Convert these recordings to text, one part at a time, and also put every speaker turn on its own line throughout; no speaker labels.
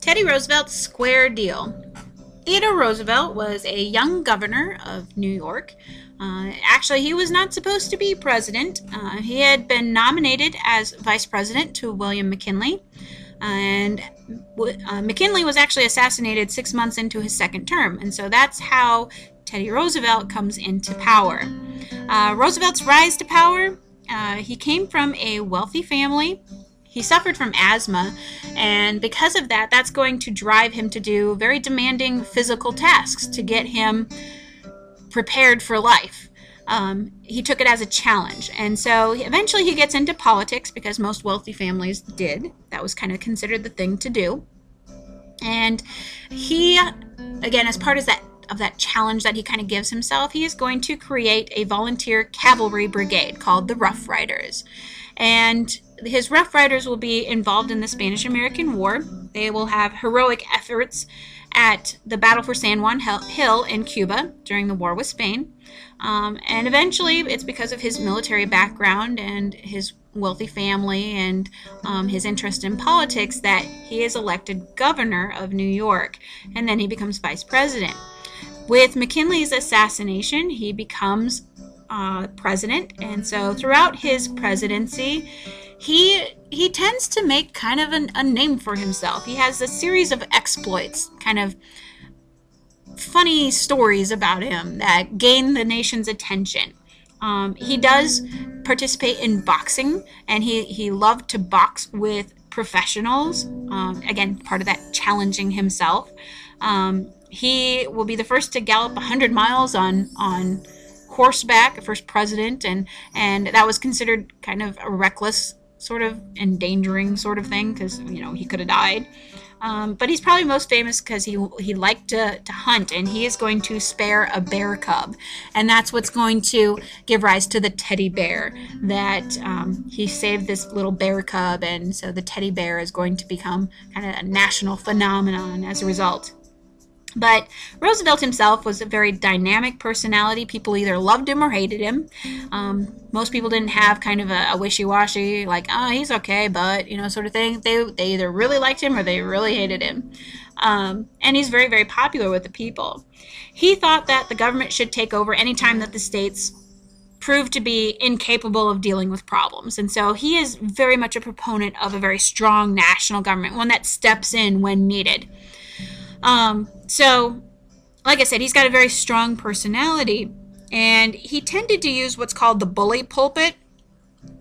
Teddy Roosevelt's Square Deal. Theodore Roosevelt was a young governor of New York. Actually, he was not supposed to be president. He had been nominated as vice president to William McKinley, and McKinley was actually assassinated 6 months into his second term, and so that's how Teddy Roosevelt comes into power. Roosevelt's rise to power, he came from a wealthy family. He suffered from asthma, and because of that, that's going to drive him to do very demanding physical tasks to get him prepared for life. He took it as a challenge, and so eventually he gets into politics because most wealthy families did. That was kind of considered the thing to do. And he, again, as part of that challenge that he kind of gives himself, he is going to create a volunteer cavalry brigade called the Rough Riders. And his Rough Riders will be involved in the Spanish-American War. They will have heroic efforts at the Battle for San Juan Hill in Cuba during the war with Spain. And eventually, it's because of his military background and his wealthy family and his interest in politics that he is elected governor of New York, and then he becomes vice president. With McKinley's assassination, he becomes president, and so throughout his presidency, he tends to make kind of a name for himself. He has a series of exploits, kind of funny stories about him that gain the nation's attention. He does participate in boxing, and he loved to box with professionals. Again, part of that challenging himself. He will be the first to gallop 100 miles on horseback, first president, and that was considered kind of a reckless, sort of endangering sort of thing, because he could have died. But he's probably most famous because he liked to hunt, and he is going to spare a bear cub, and that's what's going to give rise to the teddy bear. That he saved this little bear cub, and so the teddy bear is going to become kind of a national phenomenon as a result. But Roosevelt himself was a very dynamic personality. People either loved him or hated him. Most people didn't have kind of a wishy-washy, like, oh, he's okay, but, sort of thing. They either really liked him or they really hated him. And he's very, very popular with the people. He thought that the government should take over any time that the states proved to be incapable of dealing with problems. And so he is very much a proponent of a very strong national government, one that steps in when needed. So, like I said, he's got a very strong personality, and he tended to use what's called the bully pulpit.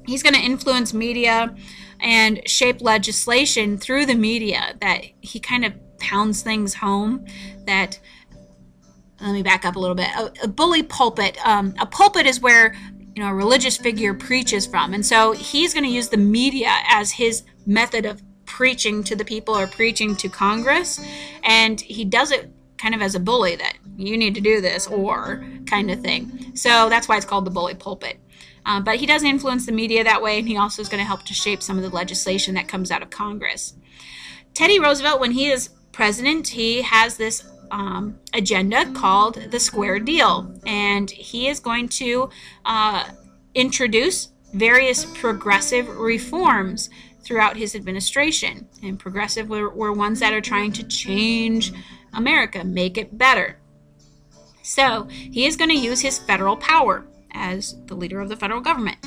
He's going to influence media and shape legislation through the media, that he kind of pounds things home. That, let me back up a little bit. A bully pulpit, a pulpit is where a religious figure preaches from, and so he's going to use the media as his method of preaching to the people or preaching to Congress, and he does it kind of as a bully, that you need to do this or kind of thing. So that's why it's called the bully pulpit. But he does influence the media that way, and he also is going to help to shape some of the legislation that comes out of Congress. Teddy Roosevelt, when he is president, he has this agenda called the Square Deal, and he is going to introduce various progressive reforms throughout his administration. And progressive were ones that are trying to change America, make it better. So he is going to use his federal power as the leader of the federal government,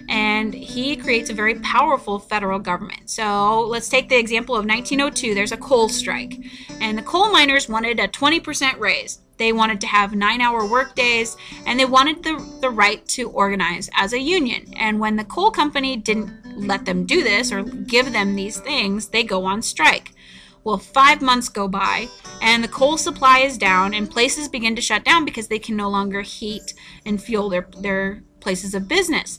and he creates a very powerful federal government. So let's take the example of 1902. There's a coal strike, and the coal miners wanted a 20% raise. They wanted to have 9-hour work days, and they wanted the right to organize as a union. And when the coal company didn't let them do this or give them these things, they go on strike. Well, 5 months go by, and the coal supply is down, and places begin to shut down because they can no longer heat and fuel their places of business.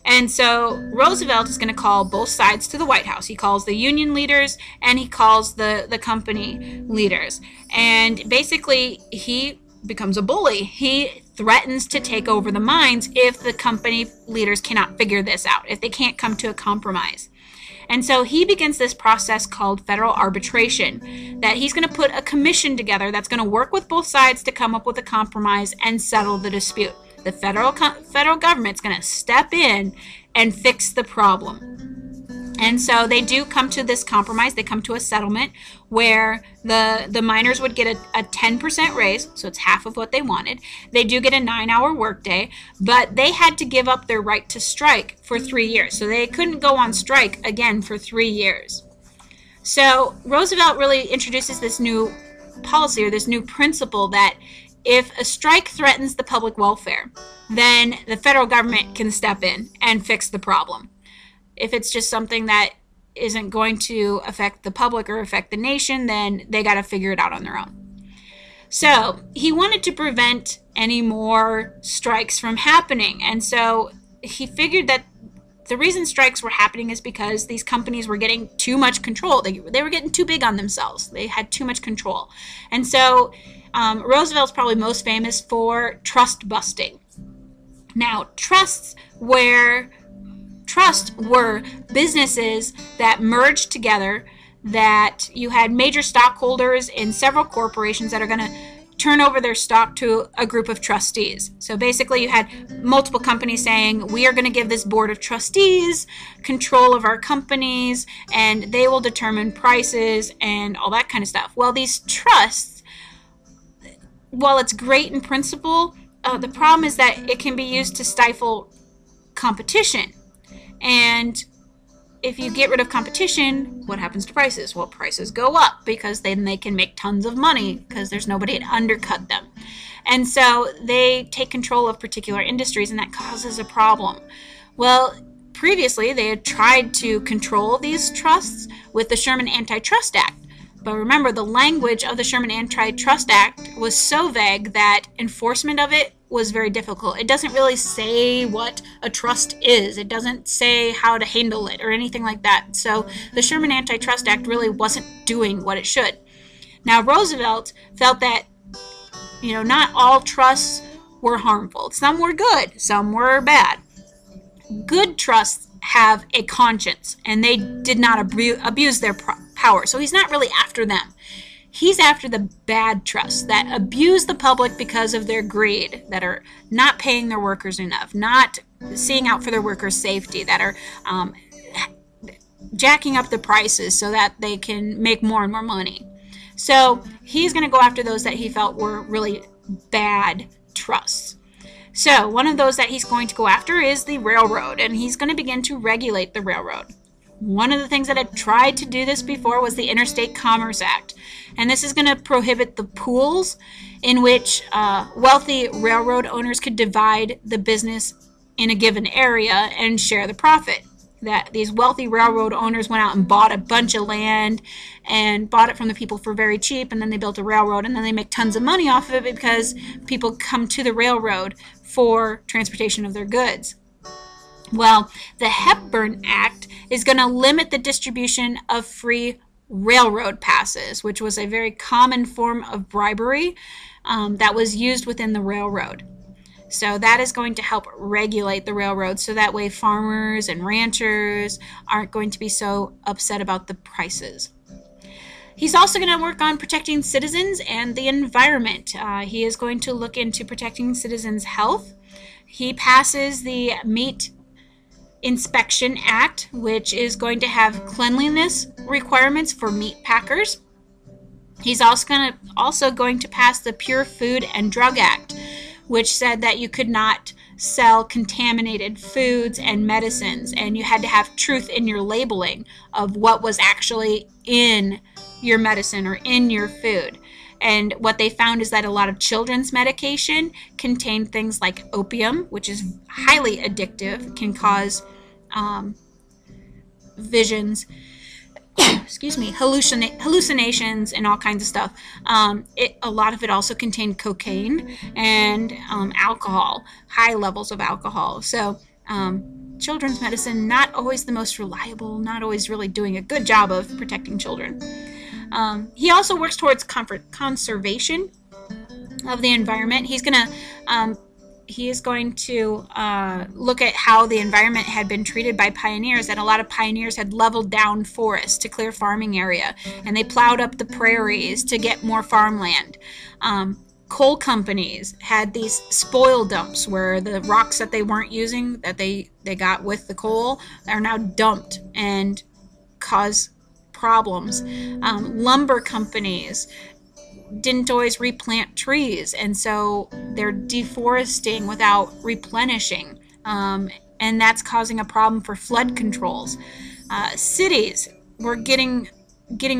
And so Roosevelt is going to call both sides to the White House. He calls the union leaders, and he calls the company leaders. And basically, he becomes a bully. He threatens to take over the mines if the company leaders cannot figure this out, if they can't come to a compromise. And so he begins this process called federal arbitration, that he's going to put a commission together that's going to work with both sides to come up with a compromise and settle the dispute. The federal government's going to step in and fix the problem. And so they do come to this compromise. They come to a settlement where the miners would get a 10% raise, so it's half of what they wanted. They do get a 9-hour workday, but they had to give up their right to strike for 3 years. So they couldn't go on strike again for 3 years. So Roosevelt really introduces this new policy, or this new principle, that if a strike threatens the public welfare, then the federal government can step in and fix the problem. If it's just something that isn't going to affect the public or affect the nation, then they got to figure it out on their own. So he wanted to prevent any more strikes from happening. And so he figured that the reason strikes were happening is because these companies were getting too much control. They were getting too big on themselves. They had too much control. And so Roosevelt's probably most famous for trust busting. Now, trusts were businesses that merged together, that you had major stockholders in several corporations that are going to turn over their stock to a group of trustees. So basically you had multiple companies saying, we are going to give this board of trustees control of our companies, and they will determine prices and all that kind of stuff. Well, these trusts, while it's great in principle, the problem is that it can be used to stifle competition. And if you get rid of competition, what happens to prices? Well, prices go up, because then they can make tons of money because there's nobody to undercut them. And so they take control of particular industries, and that causes a problem. Well, previously they had tried to control these trusts with the Sherman Antitrust Act. But remember, the language of the Sherman Antitrust Act was so vague that enforcement of it was very difficult. It doesn't really say what a trust is. It doesn't say how to handle it or anything like that. So the Sherman Antitrust Act really wasn't doing what it should. Now, Roosevelt felt that, not all trusts were harmful. Some were good, some were bad. Good trusts have a conscience, and they did not abuse their power. So he's not really after them. He's after the bad trusts that abuse the public because of their greed, that are not paying their workers enough, not seeing out for their workers' safety, that are jacking up the prices so that they can make more and more money. So he's going to go after those that he felt were really bad trusts. So one of those that he's going to go after is the railroad, and he's going to begin to regulate the railroad. One of the things that had tried to do this before was the Interstate Commerce Act. And this is going to prohibit the pools in which wealthy railroad owners could divide the business in a given area and share the profit. That these wealthy railroad owners went out and bought a bunch of land and bought it from the people for very cheap, and then they built a railroad, and then they make tons of money off of it because people come to the railroad for transportation of their goods. Well, the Hepburn Act is going to limit the distribution of free railroad passes, which was a very common form of bribery that was used within the railroad. So that is going to help regulate the railroad, so that way farmers and ranchers aren't going to be so upset about the prices. He's also going to work on protecting citizens and the environment. He is going to look into protecting citizens' health. He passes the Meat Inspection Act, which is going to have cleanliness requirements for meat packers. He's also going to pass the Pure Food and Drug Act, which said that you could not sell contaminated foods and medicines, and you had to have truth in your labeling of what was actually in your medicine or in your food. And what they found is that a lot of children's medication contained things like opium, which is highly addictive, can cause visions, hallucinations and all kinds of stuff. A lot of it also contained cocaine and alcohol, high levels of alcohol. So children's medicine, not always the most reliable, not always really doing a good job of protecting children. He also works towards conservation of the environment. He is going to look at how the environment had been treated by pioneers, and a lot of pioneers had leveled down forests to clear farming area, and they plowed up the prairies to get more farmland. Coal companies had these spoil dumps where the rocks that they weren't using, that they got with the coal, are now dumped, and cause problems. Lumber companies didn't always replant trees, and so they're deforesting without replenishing, and that's causing a problem for flood controls. Cities were getting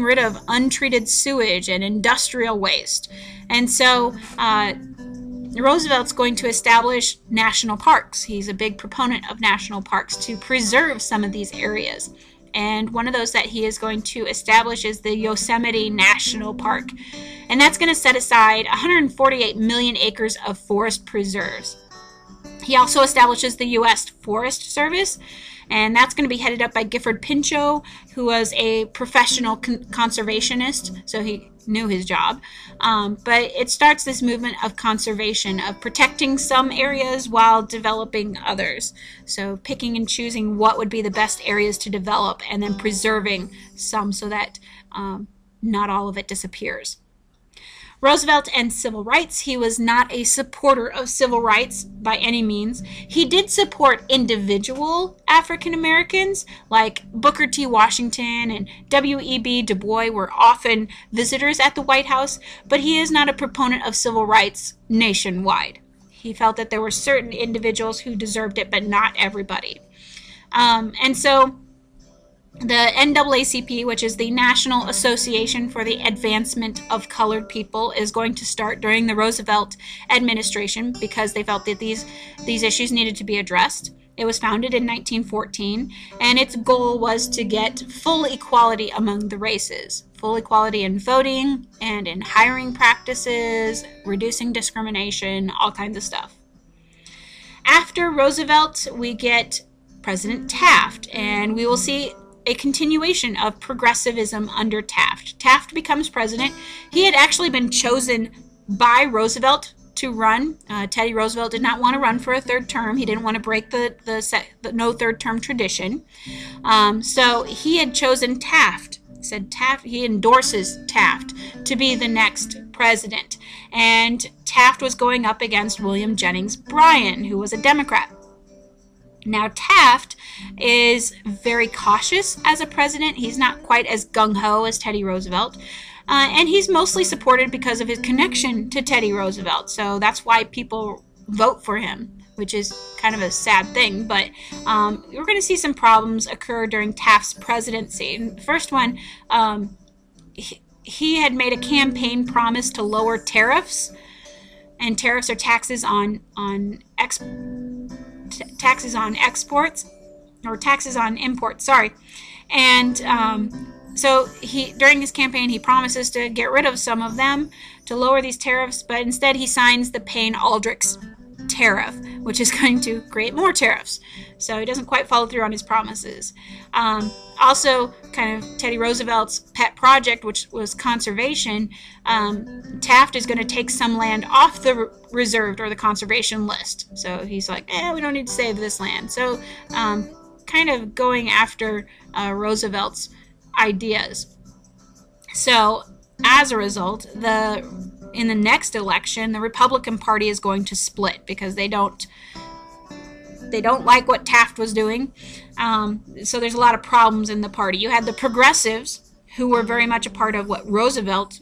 rid of untreated sewage and industrial waste, and so Roosevelt's going to establish national parks. He's a big proponent of national parks to preserve some of these areas. And one of those that he is going to establish is the Yosemite National Park. And that's going to set aside 148 million acres of forest preserves. He also establishes the U.S. Forest Service, and that's going to be headed up by Gifford Pinchot, who was a professional conservationist, so he knew his job. But it starts this movement of conservation, of protecting some areas while developing others. So picking and choosing what would be the best areas to develop, and then preserving some so that not all of it disappears. Roosevelt and civil rights. He was not a supporter of civil rights by any means. He did support individual African Americans, like Booker T. Washington and W.E.B. Du Bois were often visitors at the White House, but he is not a proponent of civil rights nationwide. He felt that there were certain individuals who deserved it, but not everybody. And so the NAACP, which is the National Association for the Advancement of Colored People, is going to start during the Roosevelt administration because they felt that these issues needed to be addressed. It was founded in 1914, and its goal was to get full equality among the races. Full equality in voting and in hiring practices, reducing discrimination, all kinds of stuff. After Roosevelt, we get President Taft, and we will see a continuation of progressivism under Taft. Taft becomes president. He had actually been chosen by Roosevelt to run. Teddy Roosevelt did not want to run for a third term. He didn't want to break the no third term tradition. So he had chosen Taft. He endorses Taft to be the next president. And Taft was going up against William Jennings Bryan, who was a Democrat. Now, Taft is very cautious as a president. He's not quite as gung-ho as Teddy Roosevelt. And he's mostly supported because of his connection to Teddy Roosevelt. So that's why people vote for him, which is kind of a sad thing. But we're going to see some problems occur during Taft's presidency. And the first one, he had made a campaign promise to lower tariffs. And tariffs are taxes on exports, or taxes on imports, sorry. And so during his campaign, he promises to get rid of some of them to lower these tariffs, but instead he signs the Payne-Aldrich tariff, which is going to create more tariffs. So he doesn't quite follow through on his promises. Also, kind of Teddy Roosevelt's pet project, which was conservation, Taft is going to take some land off the reserved or the conservation list. So he's like, we don't need to save this land. So kind of going after Roosevelt's ideas. So as a result, in the next election, the Republican Party is going to split because they don't like what Taft was doing. So there's a lot of problems in the party. You had the progressives, who were very much a part of what Roosevelt's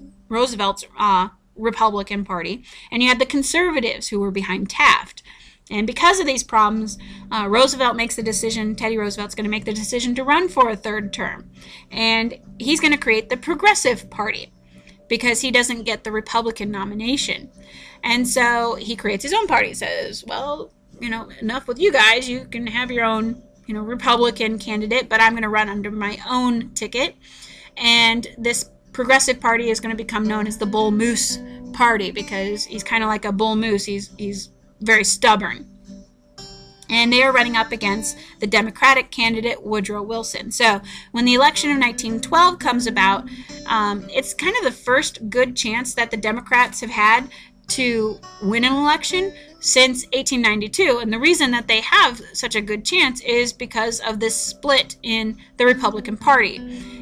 Republican Party, and you had the conservatives, who were behind Taft. And because of these problems, Roosevelt makes the decision, Teddy Roosevelt's going to make the decision to run for a third term. And he's going to create the Progressive Party because he doesn't get the Republican nomination. And so he creates his own party. He says, well, enough with you guys. You can have your own, Republican candidate, but I'm going to run under my own ticket. And this Progressive Party is going to become known as the Bull Moose Party because he's kind of like a bull moose. He's very stubborn. And they are running up against the Democratic candidate Woodrow Wilson. So when the election of 1912 comes about, it's kind of the first good chance that the Democrats have had to win an election since 1892. And the reason that they have such a good chance is because of this split in the Republican Party.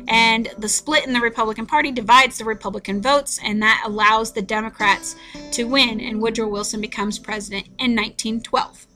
And the split in the Republican Party divides the Republican votes, and that allows the Democrats to win, and Woodrow Wilson becomes president in 1912.